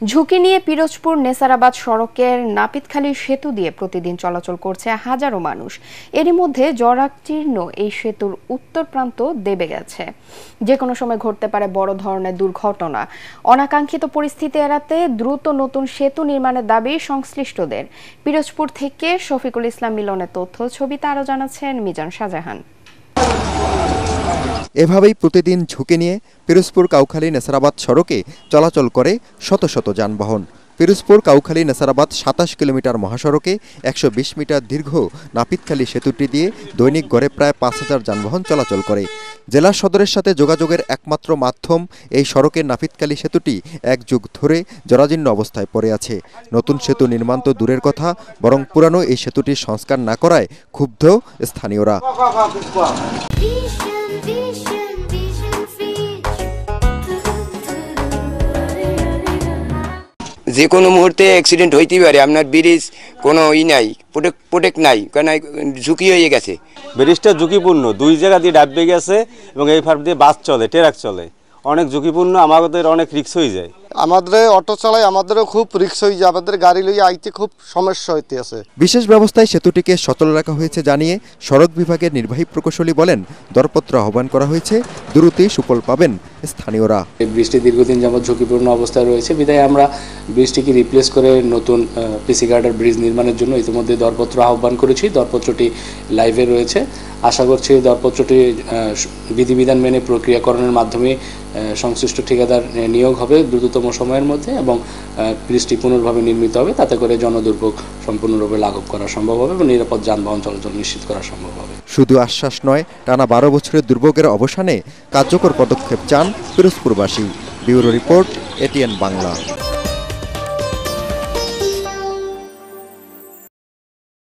ঝুঁকি নিয়ে পিরোজপুর নেসারাবাদ সড়কের নাপিতখালী সেতু দিয়ে প্রতিদিন চলাচল করছে হাজারো মানুষ। এরই মধ্যে জরাজীর্ণ এই সেতুর উত্তর প্রান্ত দেবে গেছে। যে কোনো সময় ঘটতে পারে বড় ধরনের দুর্ঘটনা। অনাকাঙ্ক্ষিত পরিস্থিতি এড়াতে দ্রুত নতুন সেতু নির্মাণের দাবি সংশ্লিষ্টদের। পিরোজপুর থেকে শফিকুল ইসলাম মিলনের তথ্য ছবিতে আরও জানাচ্ছেন মিজান শাহজাহান। এভাবেই প্রতিদিন ঝুঁকি নিয়ে পিরোজপুর কাউখালী নেসারাবাদ সড়কে চলাচল করে শত শত যানবাহন। পিরোজপুর কাউখালী নেসারাবাদ ২৭ কিলোমিটার মহাসড়কে ১২০ মিটার দীর্ঘ নাপিতখালী সেতুটি দিয়ে দৈনিক গড়ে প্রায় ৫,০০০ যানবাহন চলাচল করে। জেলা সদরের সাথে যোগাযোগের একমাত্র মাধ্যম এই সড়কের নাপিতখালী সেতুটি এক যুগ ধরে জরাজীর্ণ অবস্থায় পড়ে আছে। নতুন সেতু নির্মাণ তো দূরের কথা, বরং পুরানো এই সেতুটির সংস্কার না করায় ক্ষুব্ধ স্থানীয়রা। যে কোনো মুহূর্তে অ্যাক্সিডেন্ট হইতেই পারে। আপনার ব্রিজ কোনো নাই, প্রোটেক্ট নাই, কারণ ঝুঁকি হয়ে গেছে। ব্রিজটা ঝুঁকিপূর্ণ, দুই জায়গা দিয়ে ডাববে গেছে এবং এই ফার দিয়ে বাস চলে, ট্রাক চলে, অনেক ঝুঁকিপূর্ণ। আমাদের অনেক রিস্ক হয়ে যায়। আমাদের অটো চালাই, আমাদেরও খুব রিস্ক হয়ে যায়। আমাদের গাড়ি লইয়া আইতে খুব সমস্যা হইতে আছে। বিশেষ ব্যবস্থায় সেতুটিকে সচল রাখা হয়েছে জানিয়ে সড়ক বিভাগের নির্বাহী প্রকৌশলী বলেন, দরপত্র আহ্বান করা হয়েছে, দ্রুতই সুফল পাবেন স্থানীয়রা। ব্রিজটি দীর্ঘদিন যাবৎ ঝুঁকিপূর্ণ অবস্থায় রয়েছে, বিধায় আমরা ব্রিজটিকে রিপ্লেস করে নতুন পিসি গার্ডার ব্রিজ নির্মাণের জন্য ইতিমধ্যে দরপত্র আহ্বান করেছি। দরপত্রটি লাইভে রয়েছে। আশা করছি দরপত্রটি বিধিবিধান মেনে প্রক্রিয়াকরণের মাধ্যমে সংশ্লিষ্ট ঠিকাদার নিয়োগ হবে দ্রুততম সময়ের মধ্যে এবং ব্রিজটি পুনর্ভাবে নির্মিত হবে। তাতে করে জনদুর্ভোগ সম্পূর্ণরূপে লাঘব করা সম্ভব হবে এবং নিরাপদ যানবাহন চলাচল নিশ্চিত করা সম্ভব হবে। শুধু আশ্বাস নয়, টানা ১২ বছরের দুর্ভোগের অবসানে কার্যকর পদক্ষেপ চান পিরোজপুরবাসী। Bureau report, ATN Bangla.